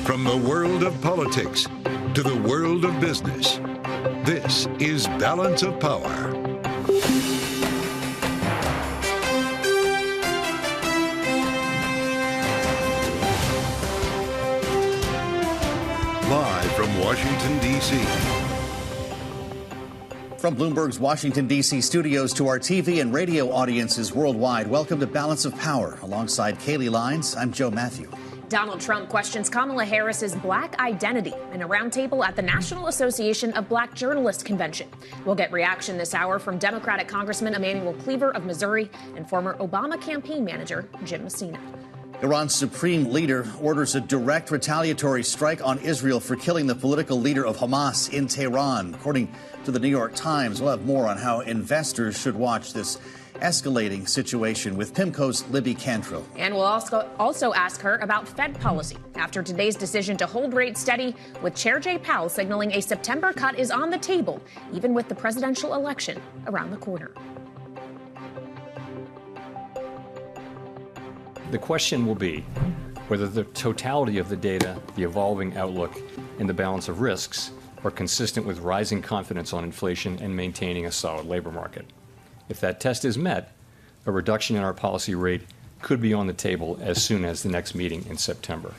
From the world of politics to the world of business, this is Balance of Power. Live from Washington, D.C. From Bloomberg's Washington, D.C. studios to our TV and radio audiences worldwide, welcome to Balance of Power. Alongside Kaylee Lines, I'm Joe Matthew. Donald Trump questions Kamala Harris's black identity in a roundtable at the National Association of Black Journalists Convention. We'll get reaction this hour from Democratic Congressman Emanuel Cleaver of Missouri and former Obama campaign manager Jim Messina. Iran's supreme leader orders a direct retaliatory strike on Israel for killing the political leader of Hamas in Tehran. According to the New York Times, we'll have more on how investors should watch this escalating situation with Pimco's Libby Cantrill. And we'll also ask her about Fed policy after today's decision to hold rates steady, with Chair Jay Powell signaling a September cut is on the table, even with the presidential election around the corner. The question will be whether the totality of the data, the evolving outlook, and the balance of risks are consistent with rising confidence on inflation and maintaining a solid labor market. If that test is met, a reduction in our policy rate could be on the table as soon as the next meeting in September.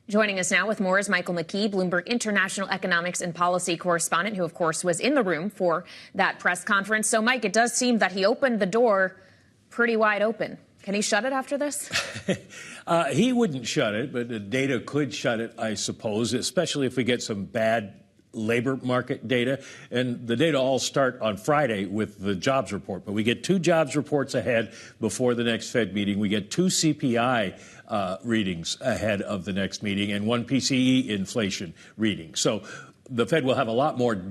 Joining us now with more is Michael McKee, Bloomberg International Economics and Policy Correspondent, who, of course, was in the room for that press conference. So, Mike, it does seem that he opened the door pretty wide open. Can he shut it after this? He wouldn't shut it, but the data could shut it, I suppose, especially if we get some bad labor market data. And the data all start on Friday with the jobs report. But we get two jobs reports ahead before the next Fed meeting. We get two CPI readings ahead of the next meeting and one PCE inflation reading. So the Fed will have a lot more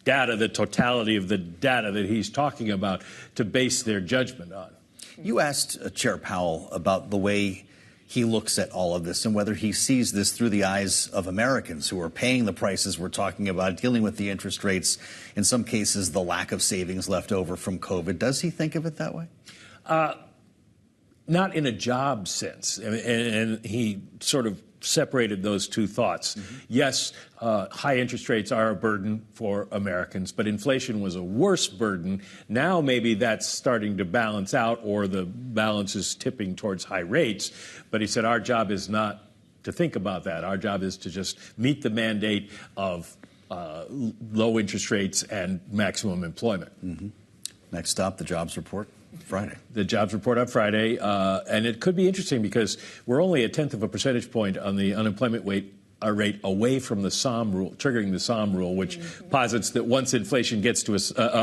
data, the totality of the data that he's talking about, to base their judgment on. You asked Chair Powell about the way he looks at all of this and whether he sees this through the eyes of Americans who are paying the prices we're talking about, dealing with the interest rates, in some cases the lack of savings left over from COVID. Does he think of it that way? Not in a job sense. And he sort of separated those two thoughts. Mm-hmm. Yes, high interest rates are a burden for Americans, but inflation was a worse burden. Now maybe that's starting to balance out, or the balance is tipping towards high rates. But he said our job is not to think about that. Our job is to just meet the mandate of low interest rates and maximum employment. Mm-hmm. Next up, the jobs report. Friday. The jobs report on Friday, and it could be interesting because we're only 1/10 of a percentage point on the unemployment rate away from the SOM rule, triggering the SOM rule, which posits that once inflation gets to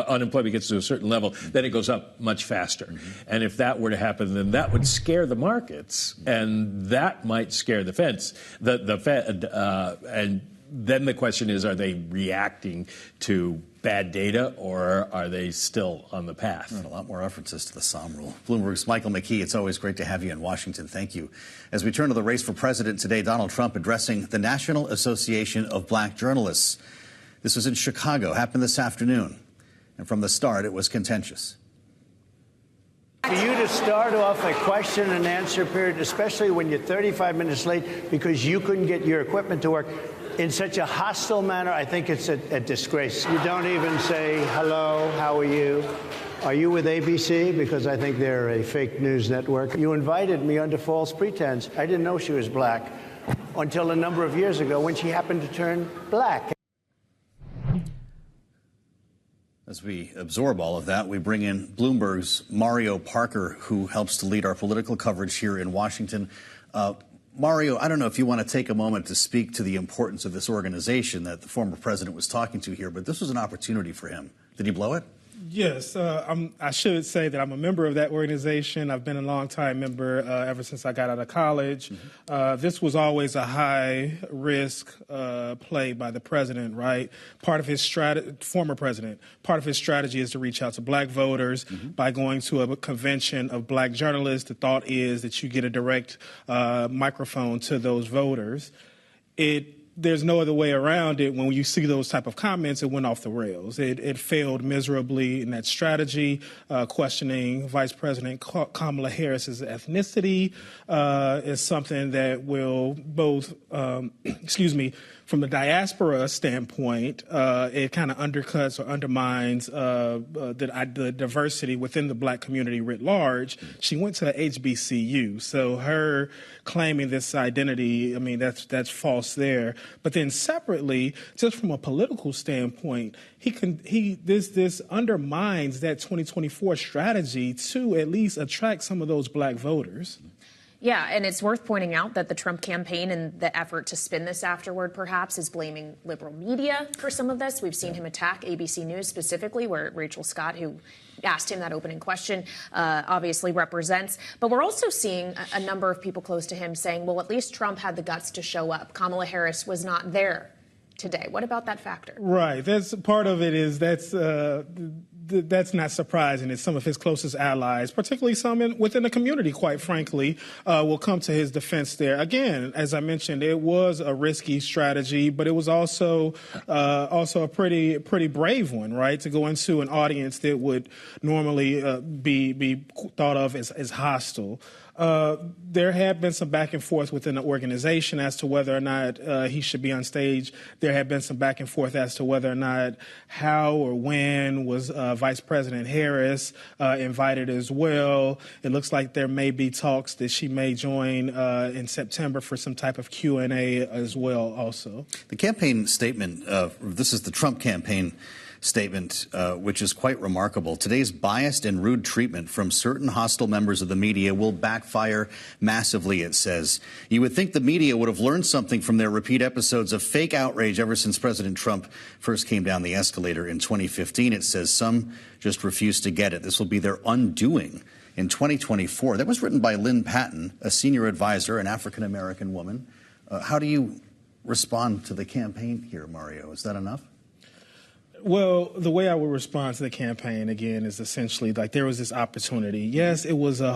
unemployment gets to a certain level, then it goes up much faster. Mm-hmm. And if that were to happen, then that would scare the markets, and that might scare the Fed. And then the question is, are they reacting to bad data, or are they still on the path? And a lot more references to the SOM rule. Bloomberg's Michael McKee, it's always great to have you in Washington. Thank you. As we turn to the race for president today, Donald Trump addressing the National Association of Black Journalists. This was in Chicago, happened this afternoon. And from the start, it was contentious. For you to start off a question and answer period, especially when you're 35 minutes late because you couldn't get your equipment to work, in such a hostile manner, I think it's a disgrace. You don't even say, hello, how are you? Are you with ABC? Because I think they're a fake news network. You invited me under false pretense. I didn't know she was black until a number of years ago when she happened to turn black. As we absorb all of that, we bring in Bloomberg's Mario Parker, who helps to lead our political coverage here in Washington. Mario, I don't know if you want to take a moment to speak to the importance of this organization that the former president was talking to here, but this was an opportunity for him. Did he blow it? Yes, I should say that I'm a member of that organization. I've been a long-time member ever since I got out of college. Mm-hmm. This was always a high-risk play by the president, right? Part of his former president, part of his strategy is to reach out to black voters by going to a convention of black journalists. The thought is that you get a direct microphone to those voters. It there's no other way around it. When you see those type of comments, it went off the rails. It failed miserably in that strategy, questioning Vice President Kamala Harris's ethnicity is something that will both, from the diaspora standpoint, it kind of undercuts or undermines the diversity within the black community writ large. She went to the HBCU, so her claiming this identity, I mean, that's false there. But then separately, just from a political standpoint, this undermines that 2024 strategy to at least attract some of those black voters. Yeah, and it's worth pointing out that the Trump campaign and the effort to spin this afterward, perhaps, is blaming liberal media for some of this. We've seen him attack ABC News specifically, where Rachel Scott, who asked him that opening question, obviously represents. But we're also seeing a number of people close to him saying, well, at least Trump had the guts to show up. Kamala Harris was not there today. What about that factor? Right. That's part of it is that's not surprising. It's some of his closest allies, particularly some within the community, quite frankly, will come to his defense there. Again, as I mentioned, it was a risky strategy, but it was also a pretty brave one, right? To go into an audience that would normally be thought of as hostile. There had been some back and forth within the organization as to whether or not he should be on stage. There had been some back and forth as to whether or not how or when was Vice President Harris invited as well. It looks like there may be talks that she may join in September for some type of Q&A as well also. The campaign statement, this is the Trump campaign statement, which is quite remarkable. Today's biased and rude treatment from certain hostile members of the media will backfire massively, it says. You would think the media would have learned something from their repeat episodes of fake outrage ever since President Trump first came down the escalator in 2015. It says some just refuse to get it. This will be their undoing in 2024. That was written by Lynn Patton, a senior advisor, an African-American woman. How do you respond to the campaign here, Mario? Is that enough? Well, the way I would respond to the campaign, again, is essentially like there was this opportunity. Yes, it was a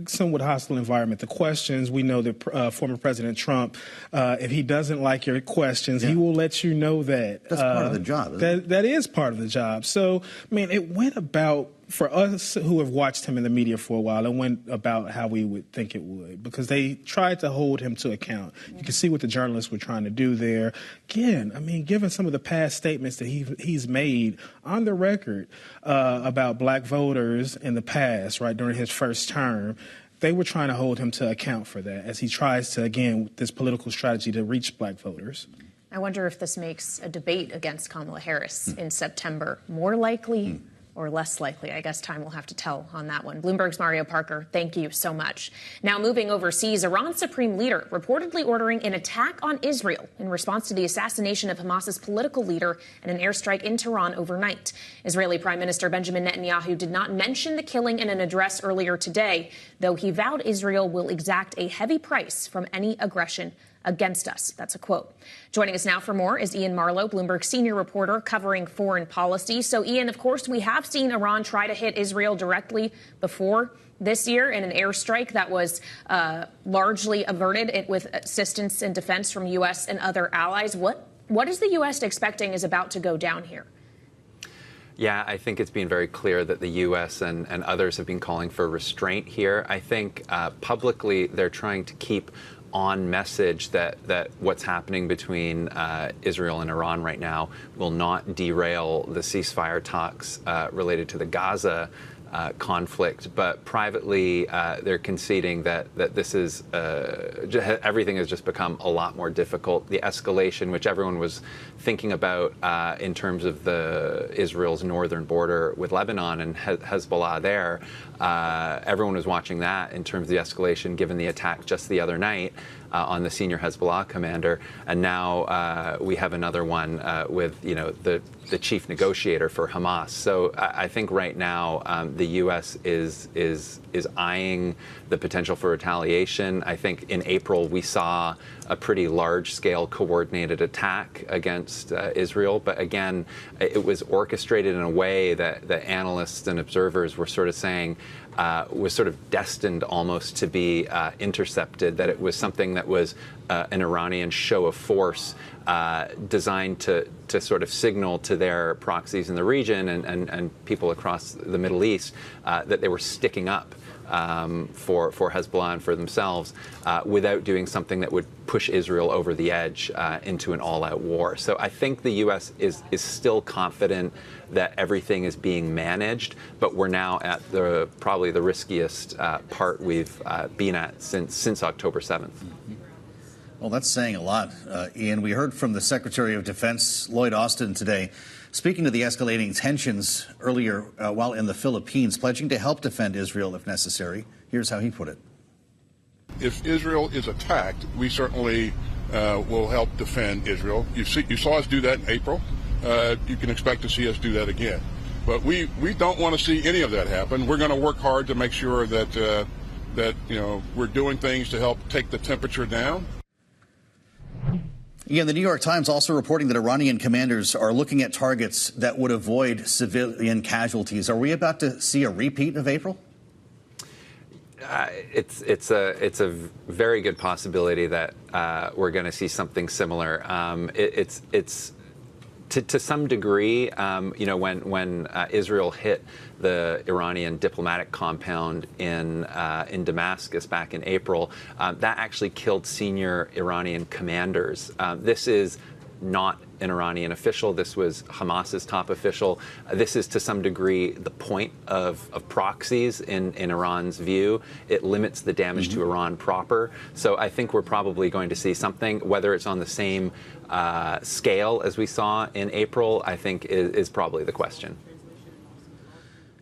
somewhat hostile environment. The questions, we know that former President Trump, if he doesn't like your questions, he will let you know that. That's part of the job, isn't it? That is part of the job. So, I mean, it went about, for us who have watched him in the media for a while, it went about how we would think it would, because they tried to hold him to account. You can see what the journalists were trying to do there. Again, I mean, given some of the past statements that he's made on the record about black voters in the past, right, during his first term, they were trying to hold him to account for that as he tries to, again, this political strategy to reach black voters. I wonder if this makes a debate against Kamala Harris in September more likely or less likely. I guess time will have to tell on that one. Bloomberg's Mario Parker, thank you so much. Now moving overseas, Iran's supreme leader reportedly ordering an attack on Israel in response to the assassination of Hamas's political leader and an airstrike in Tehran overnight. Israeli Prime Minister Benjamin Netanyahu did not mention the killing in an address earlier today, though he vowed Israel will exact a heavy price from any aggression against us. That's a quote. Joining us now for more is Iain Marlow, Bloomberg senior reporter covering foreign policy. So, Iain, of course, we have seen Iran try to hit Israel directly before this year in an airstrike that was largely averted with assistance and defense from U.S. and other allies. What is the U.S. expecting is about to go down here? Yeah, I think it's been very clear that the U.S. and others have been calling for restraint here. I think publicly they're trying to keep on message that what's happening between Israel and Iran right now will not derail the ceasefire talks related to the Gaza conflict, but privately they're conceding that this is everything has just become a lot more difficult. The escalation, which everyone was thinking about in terms of Israel's northern border with Lebanon and Hezbollah there, everyone was watching that in terms of the escalation given the attack just the other night on the senior Hezbollah commander, and now we have another one with the chief negotiator for Hamas. So I think right now the U.S. is eyeing the potential for retaliation. I think in April we saw a pretty large-scale coordinated attack against Israel. But again, it was orchestrated in a way that analysts and observers were sort of saying was sort of destined almost to be intercepted, that it was something that was an Iranian show of force designed to sort of signal to their proxies in the region and people across the Middle East that they were sticking up for Hezbollah and for themselves without doing something that would push Israel over the edge into an all-out war. So I think the U.S. is still confident that everything is being managed, but we're now at probably the riskiest part we've been at since October 7th. Well, that's saying a lot, Iain. We heard from the Secretary of Defense, Lloyd Austin, today, speaking to the escalating tensions earlier while in the Philippines, pledging to help defend Israel if necessary. Here's how he put it. If Israel is attacked, we certainly will help defend Israel. You saw us do that in April. You can expect to see us do that again. But we don't want to see any of that happen. We're going to work hard to make sure that we're doing things to help take the temperature down. Iain, the New York Times also reporting that Iranian commanders are looking at targets that would avoid civilian casualties. Are we about to see a repeat of April? It's a very good possibility that we're going to see something similar. It's to some degree, when Israel hit the Iranian diplomatic compound in Damascus back in April, that actually killed senior Iranian commanders. This is not an Iranian official. This was Hamas's top official. This is to some degree the point of proxies in Iran's view. It limits the damage to Iran proper. So I think we're probably going to see something, whether it's on the same scale as we saw in April, I think is probably the question.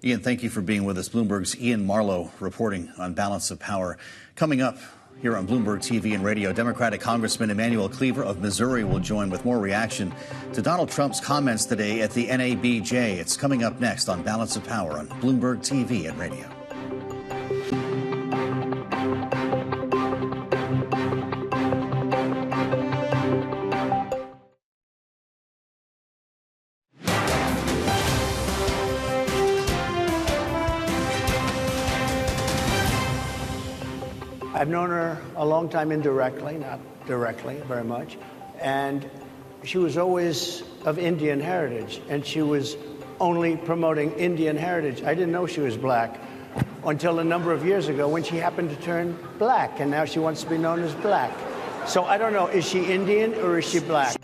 Iain, thank you for being with us. Bloomberg's Iain Marlow reporting on Balance of Power. Coming up here on Bloomberg TV and radio, Democratic Congressman Emanuel Cleaver of Missouri will join with more reaction to Donald Trump's comments today at the NABJ. It's coming up next on Balance of Power on Bloomberg TV and radio. I've known her a long time indirectly, not directly very much, and she was always of Indian heritage, and she was only promoting Indian heritage. I didn't know she was black until a number of years ago when she happened to turn black, and now she wants to be known as black. So I don't know, is she Indian or is she black?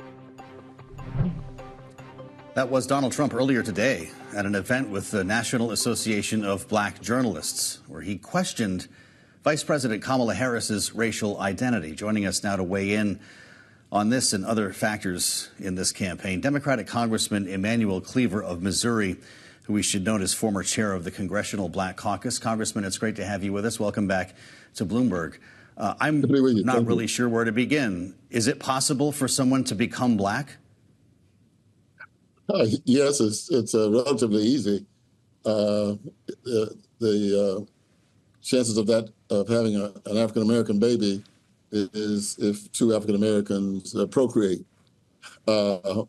That was Donald Trump earlier today at an event with the National Association of Black Journalists, where he questioned Vice President Kamala Harris's racial identity. Joining us now to weigh in on this and other factors in this campaign, Democratic Congressman Emanuel Cleaver of Missouri, who we should note is former chair of the Congressional Black Caucus. Congressman, it's great to have you with us. Welcome back to Bloomberg. I'm not really sure where to begin. Is it possible for someone to become black? Yes, it's relatively easy. The chances of that, of having an African-American baby, is if two African-Americans procreate. And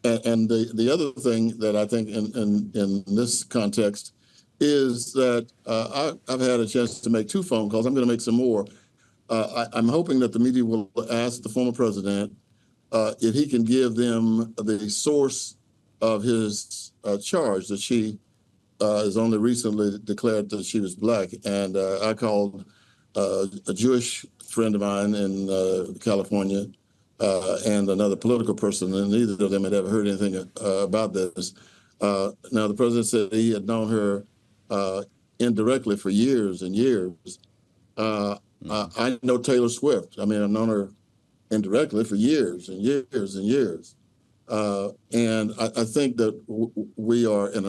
the other thing that I think in this context is that I've had a chance to make 2 phone calls. I'm going to make some more. I'm hoping that the media will ask the former president if he can give them the source of his charge that she has only recently declared that she was black. And I called a Jewish friend of mine in California and another political person, and neither of them had ever heard anything about this. Now, the president said he had known her indirectly for years and years. I know Taylor Swift. I mean, I've known her indirectly for years and years and years. And I think that we are in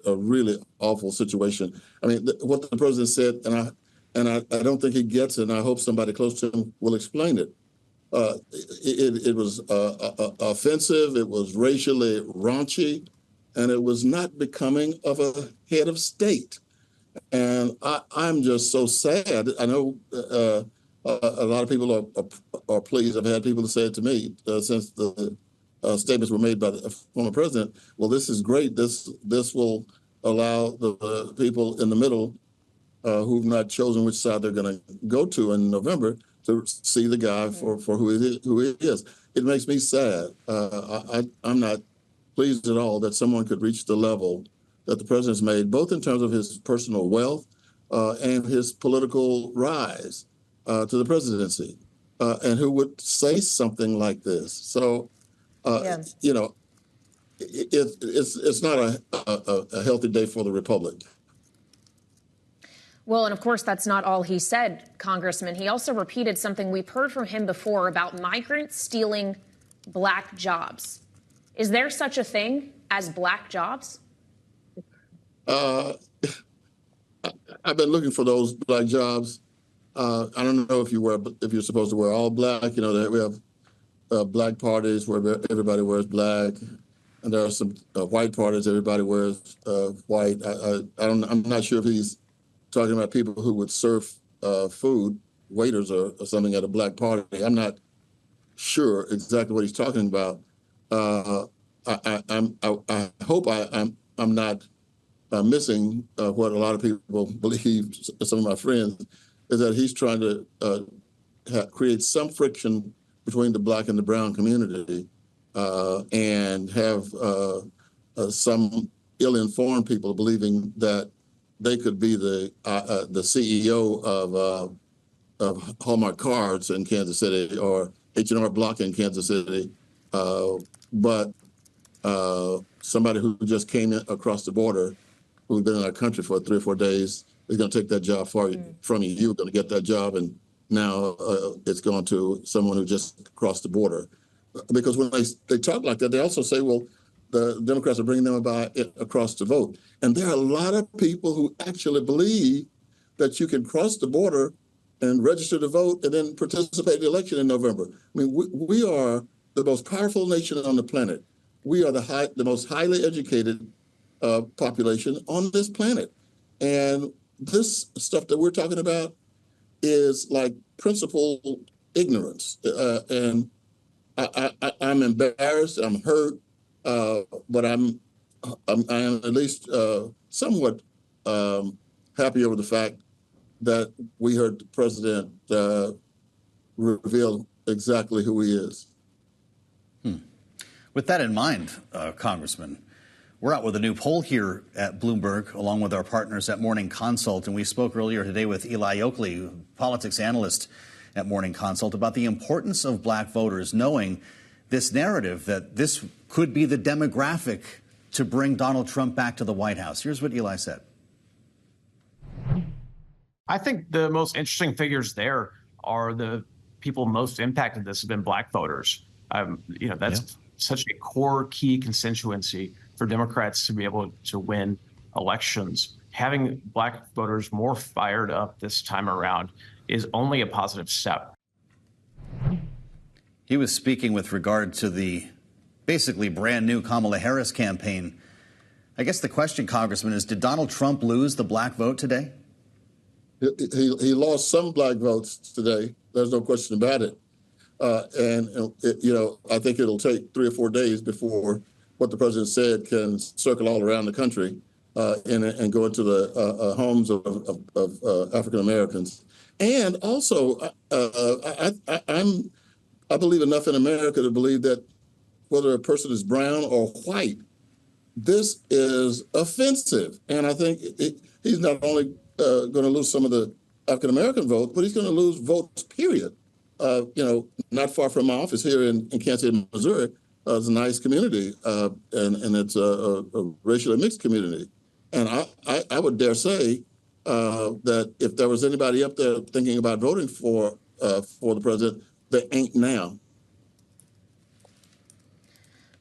a really awful situation. I mean, what the president said, and I don't think he gets it, and I hope somebody close to him will explain it. It was offensive, it was racially raunchy, and it was not becoming of a head of state. And I'm just so sad. I know a lot of people are pleased. I've had people say it to me since the statements were made by the former president. Well, this is great. This will allow the people in the middle who've not chosen which side they're going to go to in November to see the guy for who he is. It makes me sad. I'm not pleased at all that someone could reach the level that the president's made, both in terms of his personal wealth and his political rise to the presidency, and who would say something like this. So, you know, it's not a healthy day for the republic. Well, and of course, that's not all he said, Congressman. He also repeated something we've heard from him before about migrants stealing black jobs. Is there such a thing as black jobs? I've been looking for those black jobs. I don't know if you're supposed to wear all black. You know, we have black parties where everybody wears black, and there are some white parties everybody wears white. I'm not sure if he's talking about people who would serve food, waiters or something at a black party. I'm not sure exactly what he's talking about. I hope I'm not missing what a lot of people believe. Some of my friends is that he's trying to create some friction between the black and the brown community, and have some ill-informed people believing that they could be the CEO of Hallmark Cards in Kansas City or H&R Block in Kansas City, but somebody who just came in across the border, who's been in our country for 3 or 4 days, is going to take that job from you. You're going to get that job, and now it's going to someone who just crossed the border. Because when they talk like that, they also say, well, the Democrats are bringing them across to vote. And there are a lot of people who actually believe that you can cross the border and register to vote and then participate in the election in November. I mean, we are the most powerful nation on the planet. We are the most highly educated population on this planet. And this stuff that we're talking about is like principal ignorance. And I'm embarrassed, I'm hurt, but I am at least somewhat happy over the fact that we heard the president reveal exactly who he is. With that in mind, Congressman, we're out with a new poll here at Bloomberg, along with our partners at Morning Consult, and we spoke earlier today with Eli Oakley, politics analyst at Morning Consult, about the importance of black voters knowing this narrative that this could be the demographic to bring Donald Trump back to the White House. Here's what Eli said. I think the most interesting figures there are the people most impacted. This have been black voters. That's such a core key constituency for Democrats to be able to win elections. Having black voters more fired up this time around is only a positive step. He was speaking with regard to the basically brand new Kamala Harris campaign. I guess the question, Congressman, is did Donald Trump lose the black vote today? He lost some black votes today. There's no question about it. I think it'll take 3 or 4 days before what the president said can circle all around the country and go into the homes of African Americans. And also, I believe enough in America to believe that whether a person is brown or white, this is offensive. And I think he's not only going to lose some of the African American vote, but he's going to lose votes, period. Not far from my office here in Kansas City, Missouri, it's a nice community, and it's a racially mixed community. And I would dare say that if there was anybody up there thinking about voting for the president, they ain't now.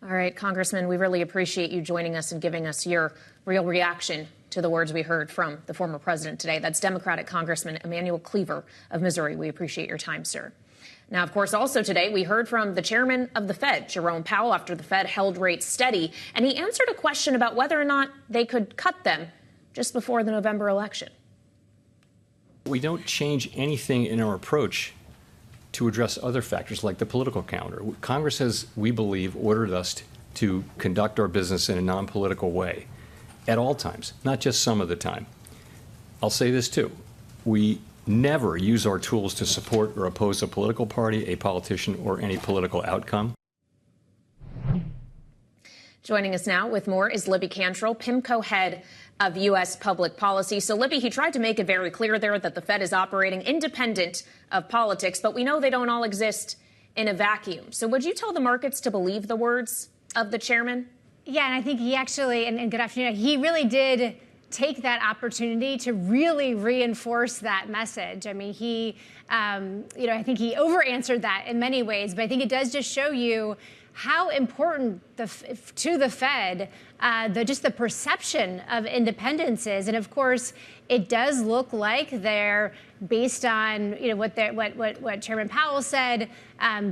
All right, Congressman, we really appreciate you joining us and giving us your real reaction to the words we heard from the former president today. That's Democratic Congressman Emanuel Cleaver of Missouri. We appreciate your time, sir. Now, of course, also today, we heard from the chairman of the Fed, Jerome Powell, after the Fed held rates steady, and he answered a question about whether or not they could cut them just before the November election. We don't change anything in our approach to address other factors like the political calendar. Congress has, we believe, ordered us to conduct our business in a non-political way at all times, not just some of the time. I'll say this too. We never use our tools to support or oppose a political party, a politician, or any political outcome. Joining us now with more is Libby Cantrill, Pimco head of U.S. public policy. So, Libby, he tried to make it very clear there that the Fed is operating independent of politics, but we know they don't all exist in a vacuum. So would you tell the markets to believe the words of the chairman? Yeah, and I think he actually, and good afternoon, he really did take that opportunity to really reinforce that message. I mean, he, I think he over-answered that in many ways, but I think it does just show you how important to the Fed just the perception of independence is. And of course, it does look like they're based on what Chairman Powell said,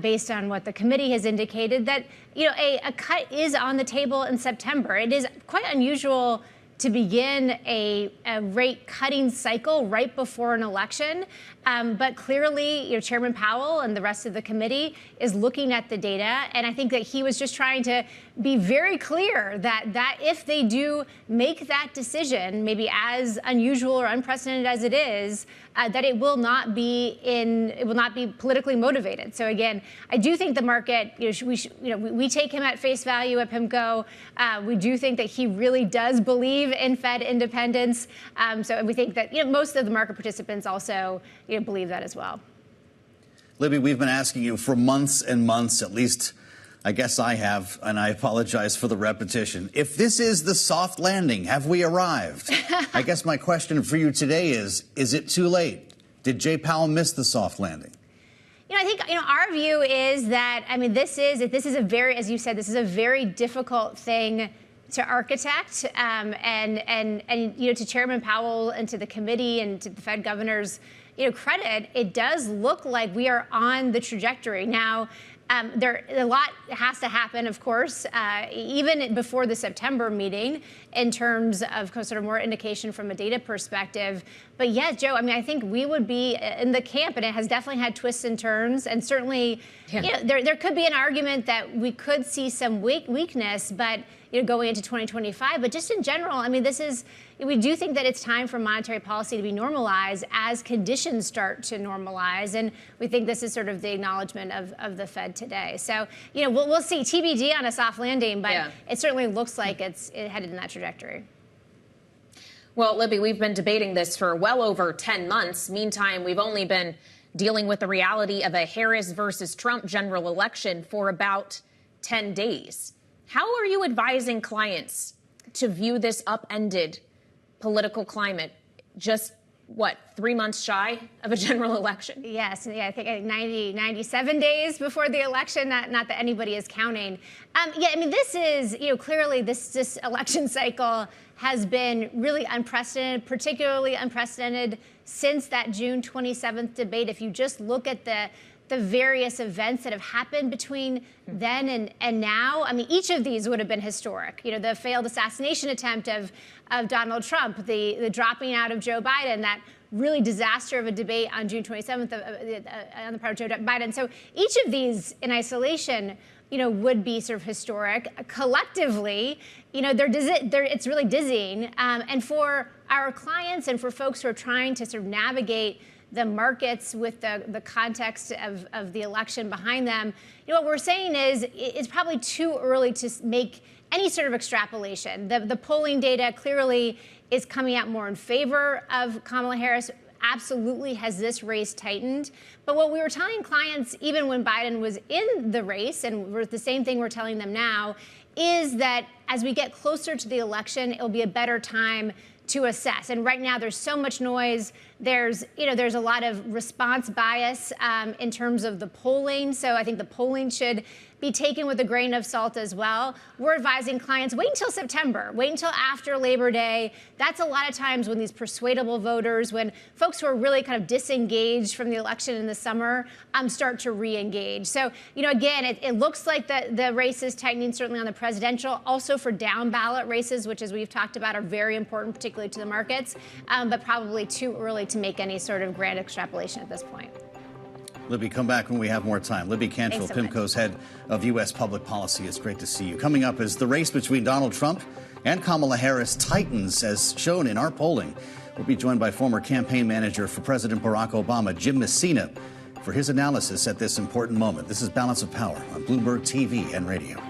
based on what the committee has indicated, that a cut is on the table in September. It is quite unusual to begin a rate cutting cycle right before an election. But clearly, Chairman Powell and the rest of the committee is looking at the data. And I think that he was just trying to be very clear that if they do make that decision, maybe as unusual or unprecedented as it is, that it will not be politically motivated. So again, I do think the market, we take him at face value at Pimco. We do think that he really does believe in Fed independence. So we think that most of the market participants also believe that as well. Libby, we've been asking you for months and months, at least I guess I have, and I apologize for the repetition. If this is the soft landing, have we arrived? I guess my question for you today is it too late? Did Jay Powell miss the soft landing? I think our view is that this is a very, as you said, this is a very difficult thing to architect, and to Chairman Powell and to the committee and to the Fed governors, credit, it does look like we are on the trajectory now. A lot has to happen, of course, even before the September meeting, in terms of sort of more indication from a data perspective. But yeah, Joe, I think we would be in the camp, and it has definitely had twists and turns, and certainly, there could be an argument that we could see some weakness, but going into 2025. But just in general, we do think that it's time for monetary policy to be normalized as conditions start to normalize. And we think this is sort of the acknowledgement of the Fed today. So, we'll see TBD on a soft landing, but it certainly looks like it's headed in that trajectory. Well, Libby, we've been debating this for well over 10 months. Meantime, we've only been dealing with the reality of a Harris versus Trump general election for about 10 days. How are you advising clients to view this upended political climate just, 3 months shy of a general election? Yes, I think 97 days before the election, not that anybody is counting. This is, clearly this election cycle has been really unprecedented, particularly unprecedented since that June 27th debate. If you just look at the various events that have happened between then and now, each of these would have been historic. The failed assassination attempt of Donald Trump, the dropping out of Joe Biden, that really disaster of a debate on June 27th on the part of Joe Biden. So each of these in isolation, would be sort of historic. Collectively, it's really dizzying. And for our clients and for folks who are trying to sort of navigate the markets with the context of the election behind them, what we're saying is it's probably too early to make any sort of extrapolation. The polling data clearly is coming out more in favor of Kamala Harris. Absolutely has this race tightened. But what we were telling clients, even when Biden was in the race, and the same thing we're telling them now, is that as we get closer to the election, it'll be a better time to assess. And right now there's so much noise. There's a lot of response bias in terms of the polling. So I think the polling should be taken with a grain of salt as well. We're advising clients, wait until September, wait until after Labor Day. That's a lot of times when these persuadable voters, when folks who are really kind of disengaged from the election in the summer start to re-engage. So, again, it looks like the race is tightening, certainly on the presidential, also for down ballot races, which, as we've talked about, are very important, particularly to the markets, but probably too early to make any sort of grand extrapolation at this point. Libby, come back when we have more time. Libby Cantrill, Pimco's head of U.S. public policy. It's great to see you. Coming up is the race between Donald Trump and Kamala Harris tightens, as shown in our polling. We'll be joined by former campaign manager for President Barack Obama, Jim Messina, for his analysis at this important moment. This is Balance of Power on Bloomberg TV and radio.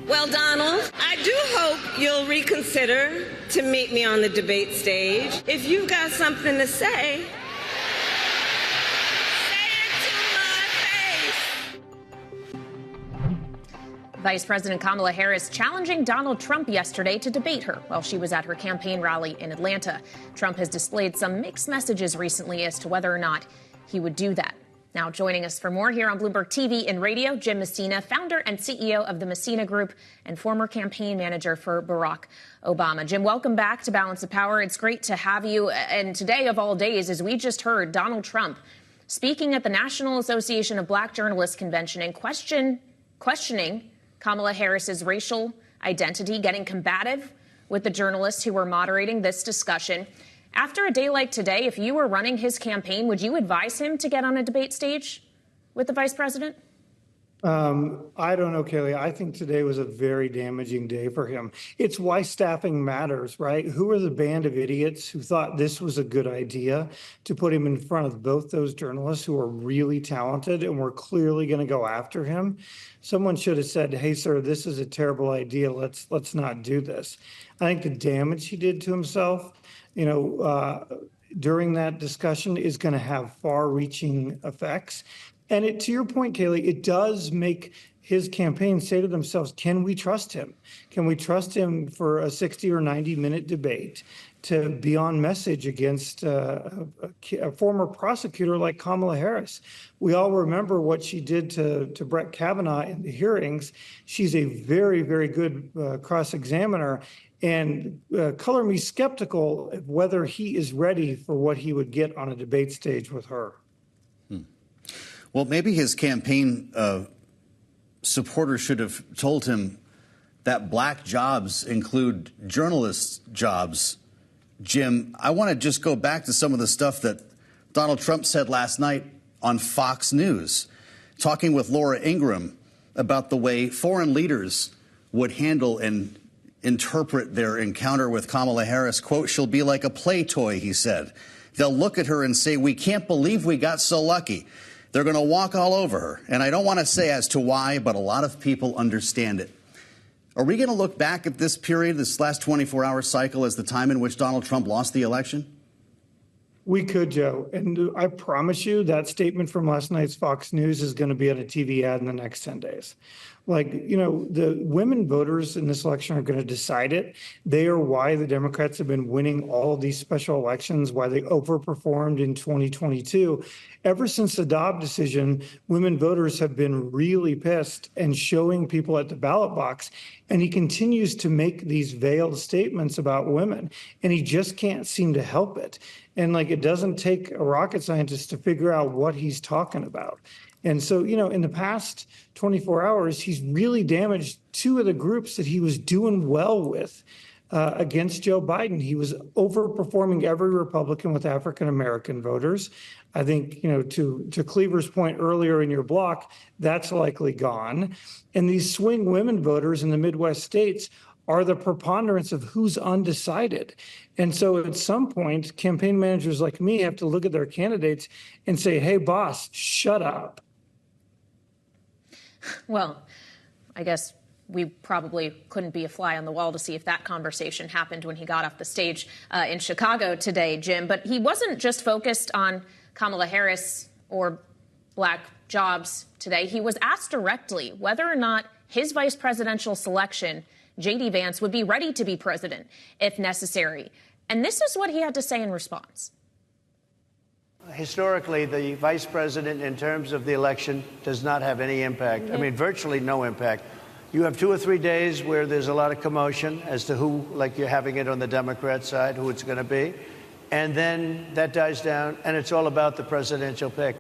Well, Donald, I do hope you'll reconsider to meet me on the debate stage. If you've got something to say, Vice President Kamala Harris challenging Donald Trump yesterday to debate her while she was at her campaign rally in Atlanta. Trump has displayed some mixed messages recently as to whether or not he would do that. Now joining us for more here on Bloomberg TV and radio, Jim Messina, founder and CEO of the Messina Group and former campaign manager for Barack Obama. Jim, welcome back to Balance of Power. It's great to have you. And today of all days, as we just heard, Donald Trump speaking at the National Association of Black Journalists Convention and questioning Kamala Harris's racial identity, getting combative with the journalists who were moderating this discussion. After a day like today, if you were running his campaign, would you advise him to get on a debate stage with the vice president? I don't know, Kelly. I think today was a very damaging day for him. It's why staffing matters, right? Who are the band of idiots who thought this was a good idea to put him in front of both those journalists who are really talented and were clearly going to go after him? Someone should have said, hey, sir, this is a terrible idea. Let's not do this. I think the damage he did to himself, during that discussion is going to have far-reaching effects. And to your point, Kayleigh, it does make his campaign say to themselves, can we trust him? Can we trust him for a 60 or 90-minute debate to be on message against a former prosecutor like Kamala Harris? We all remember what she did to Brett Kavanaugh in the hearings. She's a very, very good cross-examiner. And color me skeptical of whether he is ready for what he would get on a debate stage with her. Well, maybe his campaign supporters should have told him that black jobs include journalists' jobs. Jim, I want to just go back to some of the stuff that Donald Trump said last night on Fox News, talking with Laura Ingraham about the way foreign leaders would handle and interpret their encounter with Kamala Harris. Quote, she'll be like a play toy, he said. They'll look at her and say, we can't believe we got so lucky. They're going to walk all over her. And I don't want to say as to why, but a lot of people understand it. Are we going to look back at this period, this last 24-hour cycle, as the time in which Donald Trump lost the election? We could, Joe. And I promise you that statement from last night's Fox News is going to be on a TV ad in the next 10 days. The women voters in this election are going to decide it. They are why the Democrats have been winning all of these special elections, why they overperformed in 2022. Ever since the Dobbs decision, women voters have been really pissed and showing people at the ballot box. And he continues to make these veiled statements about women, and he just can't seem to help it. And it doesn't take a rocket scientist to figure out what he's talking about. And so, in the past 24 hours, he's really damaged two of the groups that he was doing well with against Joe Biden. He was overperforming every Republican with African-American voters. I think, to Cleaver's point earlier in your block, that's likely gone. And these swing women voters in the Midwest states are the preponderance of who's undecided. And so at some point, campaign managers like me have to look at their candidates and say, hey, boss, shut up. Well, I guess we probably couldn't be a fly on the wall to see if that conversation happened when he got off the stage in Chicago today, Jim. But he wasn't just focused on Kamala Harris or black jobs today. He was asked directly whether or not his vice presidential selection, J.D. Vance, would be ready to be president if necessary. And this is what he had to say in response. Historically, the vice president, in terms of the election, does not have any impact. Mm-hmm. I mean, virtually no impact. You have 2 or 3 days where there's a lot of commotion as to who, like you're having it on the Democrat side, who it's going to be. And then that dies down, and it's all about the presidential pick.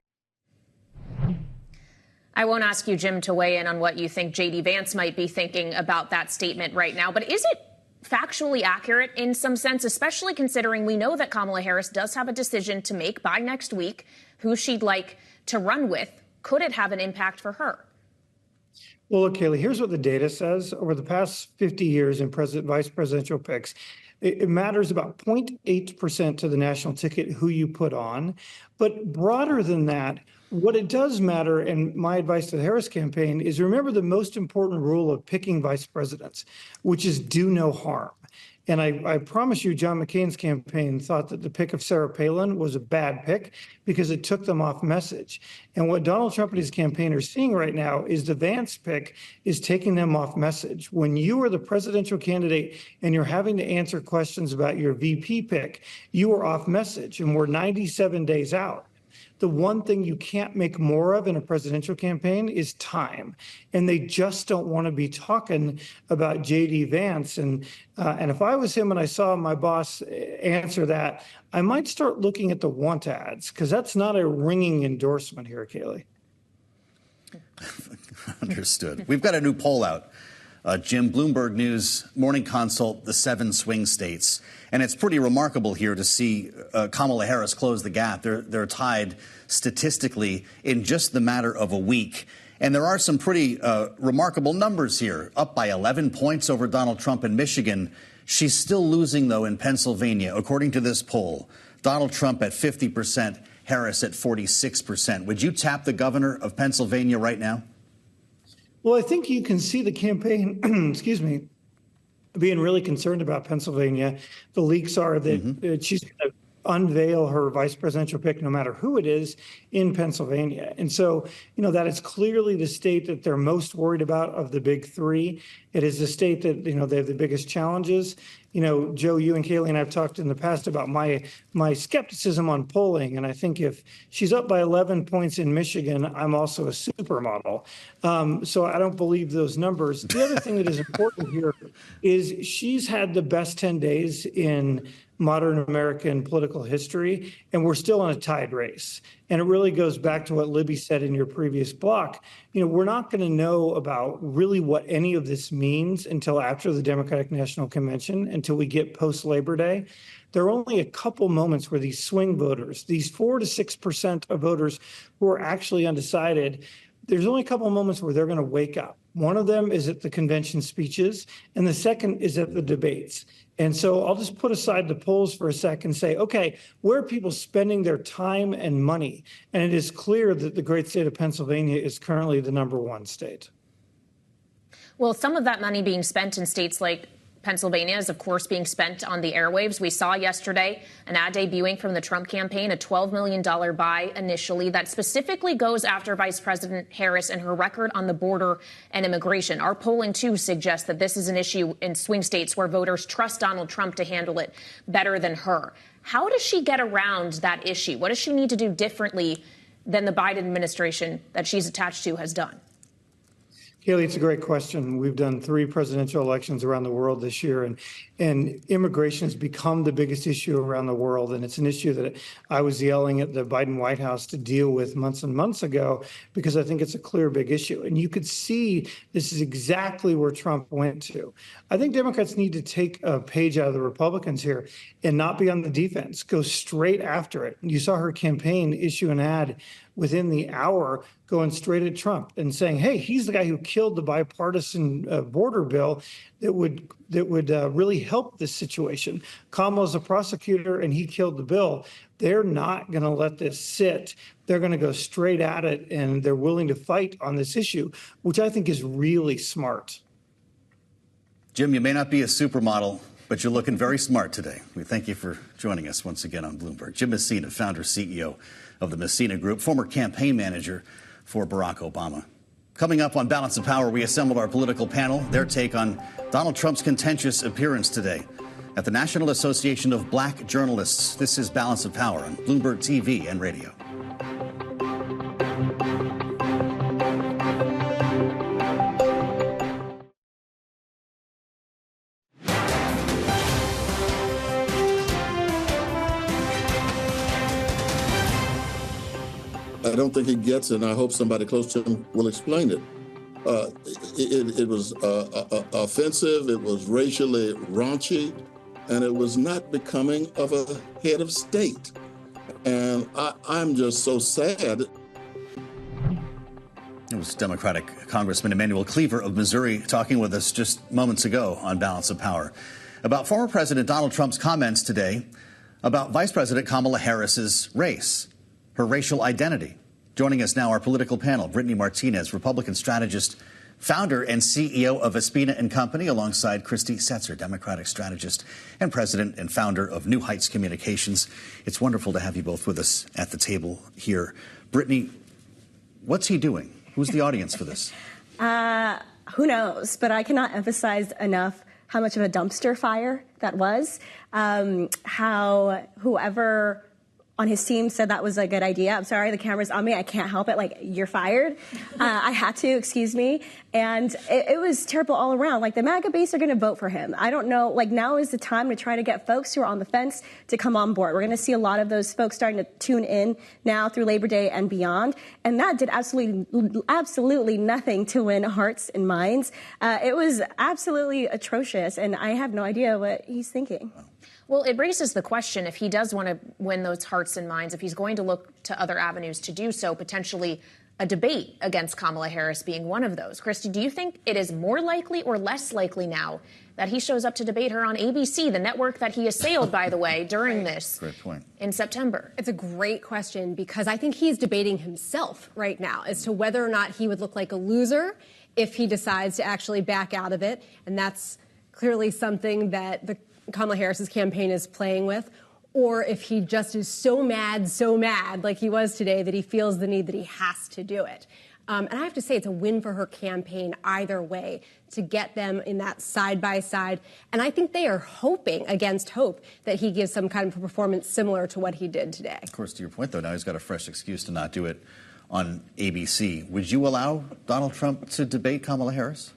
I won't ask you, Jim, to weigh in on what you think J.D. Vance might be thinking about that statement right now. But is it factually accurate in some sense, especially considering we know that Kamala Harris does have a decision to make by next week who she'd like to run with? Could it have an impact for her? Well, look, Kayleigh, here's what the data says. Over the past 50 years in vice presidential picks, it matters about 0.8% to the national ticket who you put on. But broader than that, what it does matter, and my advice to the Harris campaign, is remember the most important rule of picking vice presidents, which is do no harm. And I promise you, John McCain's campaign thought that the pick of Sarah Palin was a bad pick because it took them off message. And what Donald Trump and his campaign are seeing right now is the Vance pick is taking them off message. When you are the presidential candidate and you're having to answer questions about your VP pick, you are off message, and we're 97 days out. The one thing you can't make more of in a presidential campaign is time. And they just don't want to be talking about J.D. Vance. And if I was him and I saw my boss answer that, I might start looking at the want ads, because that's not a ringing endorsement here, Kayleigh. Understood. We've got a new poll out. Jim, Bloomberg News Morning Consult, the 7 swing states. And it's pretty remarkable here to see Kamala Harris close the gap. They're tied statistically in just the matter of a week. And there are some pretty remarkable numbers here, up by 11 points over Donald Trump in Michigan. She's still losing, though, in Pennsylvania, according to this poll. Donald Trump at 50%, Harris at 46%. Would you tap the governor of Pennsylvania right now? Well, I think you can see the campaign, excuse me, being really concerned about Pennsylvania. The leaks are that she's going to unveil her vice presidential pick, no matter who it is, in Pennsylvania. And so, that is clearly the state that they're most worried about of the big three. It is the state that, they have the biggest challenges. Joe, you and Kayleigh and I have talked in the past about my skepticism on polling. And I think if she's up by 11 points in Michigan, I'm also a supermodel. So I don't believe those numbers. The other thing that is important here is she's had the best 10 days in modern American political history, and we're still in a tied race. And it really goes back to what Libby said in your previous block. We're not going to know about really what any of this means until after the Democratic National Convention, until we get post-Labor Day. There are only a couple moments where these swing voters, these 4 to 6% of voters who are actually undecided, there's only a couple of moments where they're going to wake up. One of them is at the convention speeches, and the second is at the debates. And so I'll just put aside the polls for a second and say, okay, where are people spending their time and money? And it is clear that the great state of Pennsylvania is currently the #1 state. Well, some of that money being spent in states like Pennsylvania is, of course, being spent on the airwaves. We saw yesterday an ad debuting from the Trump campaign, a $12 million buy initially that specifically goes after Vice President Harris and her record on the border and immigration. Our polling, too, suggests that this is an issue in swing states where voters trust Donald Trump to handle it better than her. How does she get around that issue? What does she need to do differently than the Biden administration that she's attached to has done? Kayleigh, it's a great question. We've done 3 presidential elections around the world this year, and immigration has become the biggest issue around the world. And it's an issue that I was yelling at the Biden White House to deal with months and months ago, because I think it's a clear big issue. And you could see this is exactly where Trump went to. I think Democrats need to take a page out of the Republicans here and not be on the defense, go straight after it. You saw her campaign issue an ad within the hour going straight at Trump and saying, hey, he's the guy who killed the bipartisan border bill that would really help this situation. Kamala's a prosecutor and he killed the bill. They're not going to let this sit. They're going to go straight at it, and they're willing to fight on this issue, which I think is really smart. Jim, you may not be a supermodel, but you're looking very smart today. We thank you for joining us once again on Bloomberg. Jim Messina, founder CEO of the Messina Group, former campaign manager for Barack Obama. Coming up on Balance of Power, we assembled our political panel, their take on Donald Trump's contentious appearance today at the National Association of Black Journalists. This is Balance of Power on Bloomberg TV and radio. don't think he gets it, and I hope somebody close to him will explain it. It was offensive, it was racially raunchy, and it was not becoming of a head of state. And I'm just so sad. It was Democratic Congressman Emanuel Cleaver of Missouri talking with us just moments ago on Balance of Power about former President Donald Trump's comments today about Vice President Kamala Harris's race, her racial identity. Joining us now, our political panel, Brittany Martinez, Republican strategist, founder and CEO of Espina and Company, alongside Christy Setzer, Democratic strategist and president and founder of New Heights Communications. It's wonderful to have you both with us at the table here. Brittany, what's he doing? Who's the audience for this? Who knows? But I cannot emphasize enough how much of a dumpster fire that was. How whoever on his team said that was a good idea. I'm sorry, the camera's on me. I can't help it. Like, you're fired. I had to, excuse me. And it was terrible all around. Like, the MAGA base are going to vote for him. I don't know. Like, now is the time to try to get folks who are on the fence to come on board. We're going to see a lot of those folks starting to tune in now through Labor Day and beyond. And that did absolutely nothing to win hearts and minds. It was absolutely atrocious. And I have no idea what he's thinking. Well, it raises the question, if he does want to win those hearts and minds, if he's going to look to other avenues to do so, potentially a debate against Kamala Harris being one of those. Christy, do you think it is more likely or less likely now that he shows up to debate her on ABC, the network that he assailed, by the way, during this Great point. in September? It's a great question, because I think he's debating himself right now as to whether or not he would look like a loser if he decides to actually back out of it. And that's clearly something that the Kamala Harris's campaign is playing with, or if he just is so mad like he was today that he feels the need that he has to do it. And I have to say, it's a win for her campaign either way to get them in that side by side. And I think they are hoping against hope that he gives some kind of a performance similar to what he did today. Of course, to your point, though, now he's got a fresh excuse to not do it on ABC. Would you allow Donald Trump to debate Kamala Harris?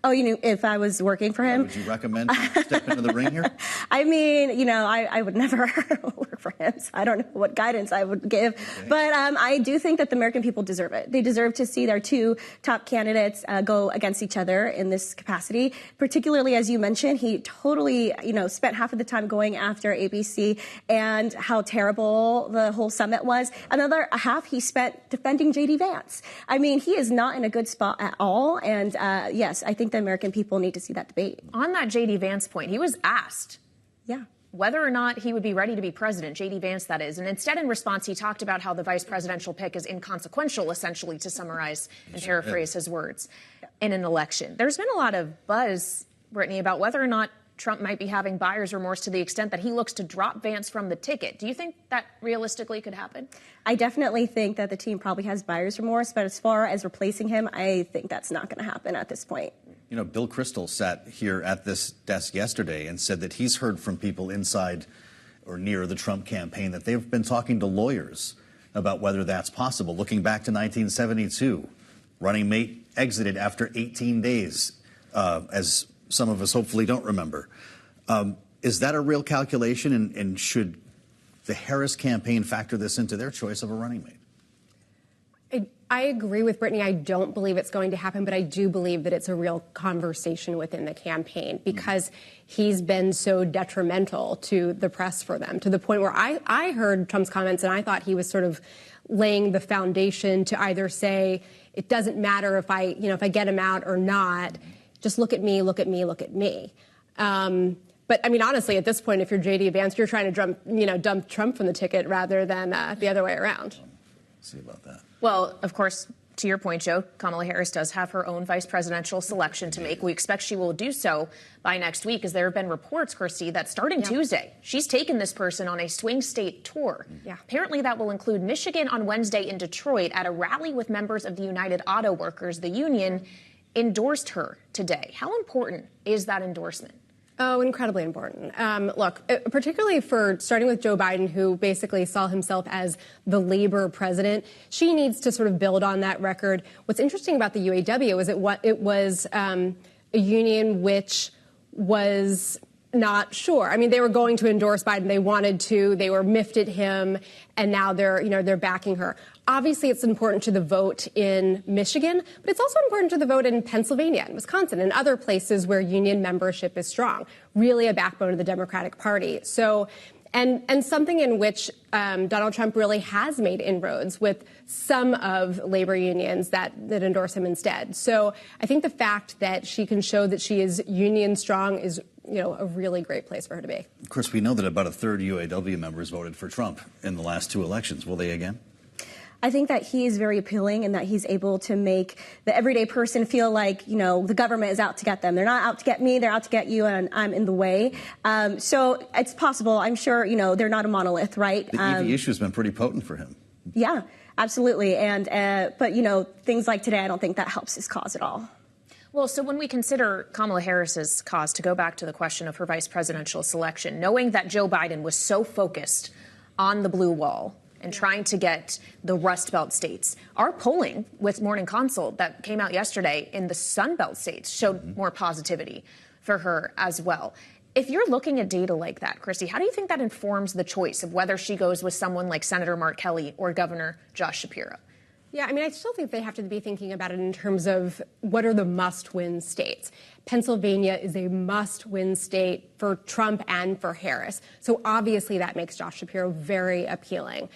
Oh, if I was working for him. Would you recommend step into the ring here? I mean, I would never work for him, so I don't know what guidance I would give. Okay. But I do think that the American people deserve it. They deserve to see their two top candidates go against each other in this capacity. Particularly, as you mentioned, he totally, spent half of the time going after ABC and how terrible the whole summit was. Another half he spent defending J.D. Vance. I mean, he is not in a good spot at all. And yes, I think the American people need to see that debate. On that J.D. Vance point, he was asked whether or not he would be ready to be president, J.D. Vance, that is. And instead, in response, he talked about how the vice presidential pick is inconsequential, essentially, to summarize and paraphrase his words, in an election. There's been a lot of buzz, Brittany, about whether or not Trump might be having buyer's remorse to the extent that he looks to drop Vance from the ticket. Do you think that realistically could happen? I definitely think that the team probably has buyer's remorse, but as far as replacing him, I think that's not going to happen at this point. Bill Kristol sat here at this desk yesterday and said that he's heard from people inside or near the Trump campaign that they've been talking to lawyers about whether that's possible. Looking back to 1972, running mate exited after 18 days, as some of us hopefully don't remember. Is that a real calculation, and should the Harris campaign factor this into their choice of a running mate? I agree with Brittany. I don't believe it's going to happen, but I do believe that it's a real conversation within the campaign because he's been so detrimental to the press for them, to the point where I heard Trump's comments and I thought he was sort of laying the foundation to either say, it doesn't matter if I get him out or not, just look at me, look at me, look at me. But I mean, honestly, at this point, if you're J.D. Vance, you're trying to dump Trump from the ticket rather than the other way around. See about that. Well, of course, to your point, Joe, Kamala Harris does have her own vice presidential selection to make. We expect she will do so by next week, as there have been reports, Christy, that starting Tuesday, she's taken this person on a swing state tour. Yeah. Apparently that will include Michigan on Wednesday in Detroit at a rally with members of the United Auto Workers. The union endorsed her today. How important is that endorsement? Oh, incredibly important. Look, particularly for starting with Joe Biden, who basically saw himself as the labor president, she needs to sort of build on that record. What's interesting about the UAW is it was a union which was not sure. I mean, they were going to endorse Biden. They wanted to. They were miffed at him, and now they're backing her. Obviously, it's important to the vote in Michigan, but it's also important to the vote in Pennsylvania and Wisconsin and other places where union membership is strong, really a backbone of the Democratic Party. So, and something in which Donald Trump really has made inroads with some of labor unions that endorse him instead. So I think the fact that she can show that she is union strong is, a really great place for her to be. Of course, we know that about a third UAW members voted for Trump in the last two elections. Will they again? I think that he is very appealing and that he's able to make the everyday person feel like, the government is out to get them. They're not out to get me, they're out to get you, and I'm in the way. So it's possible. I'm sure, they're not a monolith, right? The EV issue has been pretty potent for him. Yeah, absolutely. But things like today, I don't think that helps his cause at all. Well, so when we consider Kamala Harris's cause, to go back to the question of her vice presidential selection, knowing that Joe Biden was so focused on the blue wall and trying to get the Rust Belt states, our polling with Morning Consult that came out yesterday in the Sun Belt states showed more positivity for her as well. If you're looking at data like that, Christy, how do you think that informs the choice of whether she goes with someone like Senator Mark Kelly or Governor Josh Shapiro? Yeah, I mean, I still think they have to be thinking about it in terms of what are the must-win states. Pennsylvania is a must-win state for Trump and for Harris. So obviously that makes Josh Shapiro very appealing.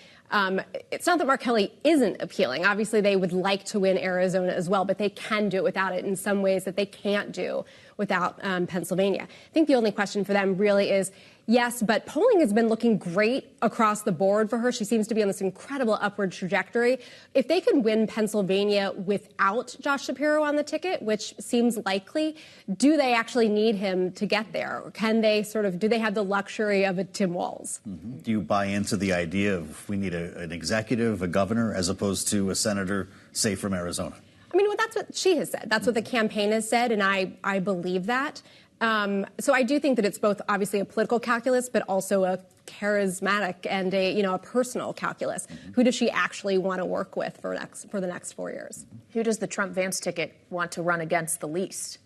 It's not that Mark Kelly isn't appealing. Obviously, they would like to win Arizona as well, but they can do it without it in some ways that they can't do without Pennsylvania. I think the only question for them really is, yes, but polling has been looking great across the board for her. She seems to be on this incredible upward trajectory. If they can win Pennsylvania without Josh Shapiro on the ticket, which seems likely, do they actually need him to get there? Or can they do they have the luxury of a Tim Walz? Mm-hmm. Do you buy into the idea of we need an executive, a governor, as opposed to a senator, say, from Arizona? I mean, that's what she has said. That's what the campaign has said, and I believe that. So I do think that it's both obviously a political calculus, but also a charismatic and a personal calculus. Mm-hmm. Who does she actually want to work with for the next 4 years? Who does the Trump-Vance ticket want to run against the least?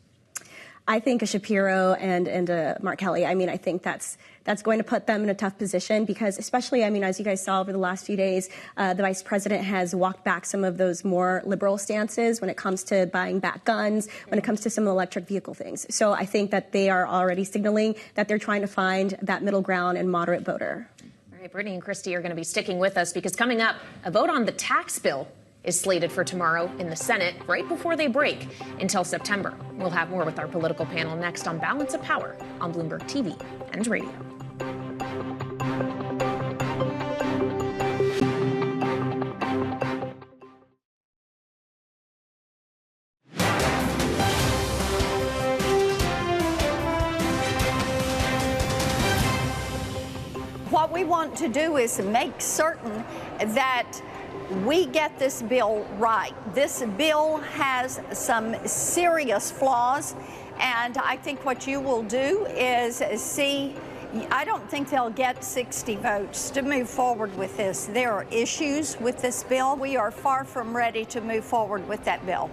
I think a Shapiro and a Mark Kelly. I mean, I think that's going to put them in a tough position because, especially, I mean, as you guys saw over the last few days, the vice president has walked back some of those more liberal stances when it comes to buying back guns, when it comes to some of the electric vehicle things. So I think that they are already signaling that they're trying to find that middle ground and moderate voter. All right, Brittany and Christy are going to be sticking with us because coming up, a vote on the tax bill is slated for tomorrow in the Senate right before they break until September. We'll have more with our political panel next on Balance of Power on Bloomberg TV and radio. What we want to do is make certain that we get this bill right. This bill has some serious flaws, and I think what you will do is see, I don't think they'll get 60 votes to move forward with this. There are issues with this bill. We are far from ready to move forward with that bill.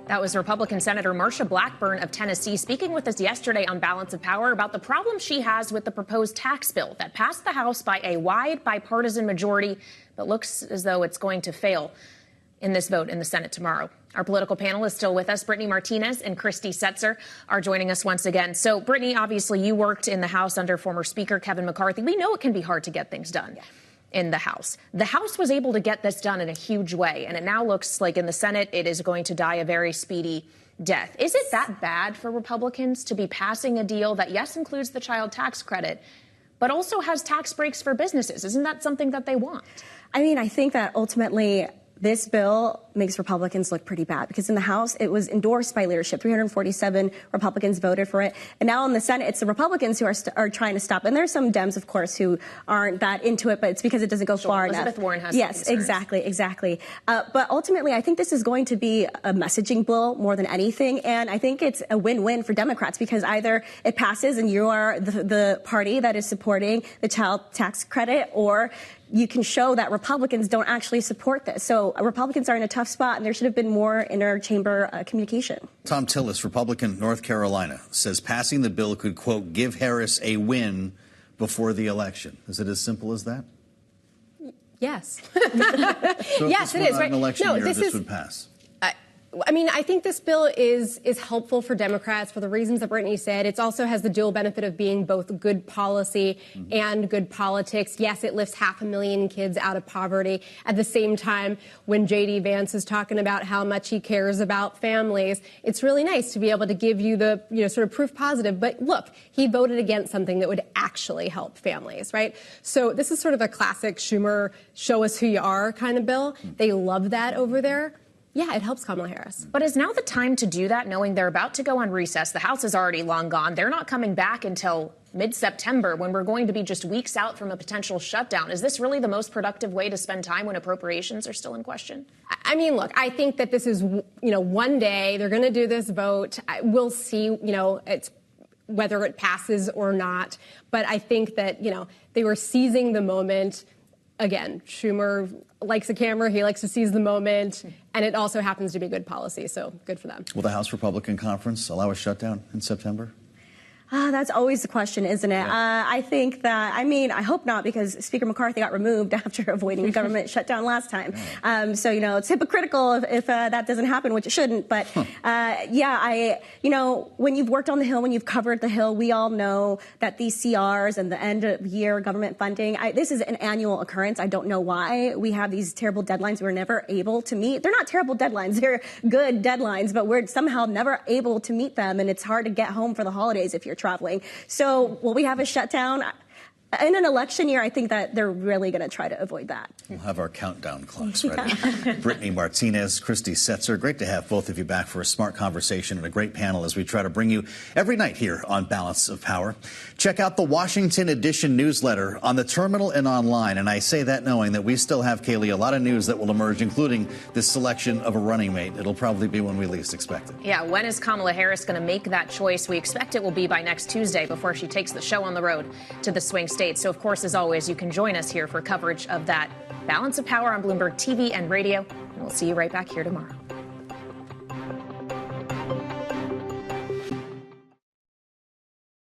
That was Republican Senator Marsha Blackburn of Tennessee speaking with us yesterday on Balance of Power about the problem she has with the proposed tax bill that passed the House by a wide bipartisan majority, but looks as though it's going to fail in this vote in the Senate tomorrow. Our political panel is still with us. Brittany Martinez and Christy Setzer are joining us once again. So, Brittany, obviously you worked in the House under former Speaker Kevin McCarthy. We know it can be hard to get things done. In the House. The House was able to get this done in a huge way, and it now looks like in the Senate it is going to die a very speedy death. Is it that bad for Republicans to be passing a deal that, yes, includes the child tax credit, but also has tax breaks for businesses? Isn't that something that they want? I mean, I think that ultimately this bill makes Republicans look pretty bad because in the House, it was endorsed by leadership. 347 Republicans voted for it. And now in the Senate, it's the Republicans who are trying to stop. And there's some Dems, of course, who aren't that into it, but it's because it doesn't go far enough. Elizabeth Warren has Yes, some exactly. But ultimately, I think this is going to be a messaging bill more than anything. And I think it's a win-win for Democrats because either it passes and you are the party that is supporting the child tax credit, or you can show that Republicans don't actually support this. So Republicans are in a tough tough spot, and there should have been more inter-chamber communication. Tom Tillis, Republican, North Carolina, says passing the bill could, quote, give Harris a win before the election. Is it as simple as that? Yes. So yes, it is. Right? An election year, this would pass. I mean, I think this bill is helpful for Democrats for the reasons that Brittany said. It also has the dual benefit of being both good policy and good politics. Yes, it lifts 500,000 kids out of poverty. At the same time, when J.D. Vance is talking about how much he cares about families, it's really nice to be able to give you the, sort of proof positive. But look, he voted against something that would actually help families, right? So this is sort of a classic Schumer show us who you are kind of bill. They love that over there. Yeah, it helps Kamala Harris. But is now the time to do that, knowing they're about to go on recess? The House is already long gone. They're not coming back until mid-September, when we're going to be just weeks out from a potential shutdown. Is this really the most productive way to spend time when appropriations are still in question? I mean, look, I think that this is, one day they're going to do this vote. We'll see, it's whether it passes or not. But I think that, they were seizing the moment. Again, Schumer likes a camera. He likes to seize the moment. And it also happens to be good policy. So good for them. Will the House Republican Conference allow a shutdown in September? That's always the question, isn't it? Yeah. I think that, I hope not, because Speaker McCarthy got removed after avoiding a government shutdown last time. So, it's hypocritical if that doesn't happen, which it shouldn't. But, when you've worked on the Hill, when you've covered the Hill, we all know that these CRs and the end of year government funding, this is an annual occurrence. I don't know why we have these terrible deadlines we're never able to meet. They're not terrible deadlines. They're good deadlines, but we're somehow never able to meet them. And it's hard to get home for the holidays if you're traveling. So will we have a shutdown? In an election year, I think that they're really going to try to avoid that. We'll have our countdown clocks ready. Brittany, Martinez, Christy, Setzer, great to have both of you back for a smart conversation and a great panel as we try to bring you every night here on Balance of Power. Check out the Washington Edition newsletter on the terminal and online. And I say that knowing that we still have, Kaylee, a lot of news that will emerge, including this selection of a running mate. It'll probably be when we least expect it. Yeah, when is Kamala Harris going to make that choice? We expect it will be by next Tuesday before she takes the show on the road to the swing states. So, of course, as always, you can join us here for coverage of that Balance of Power on Bloomberg TV and radio. And we'll see you right back here tomorrow.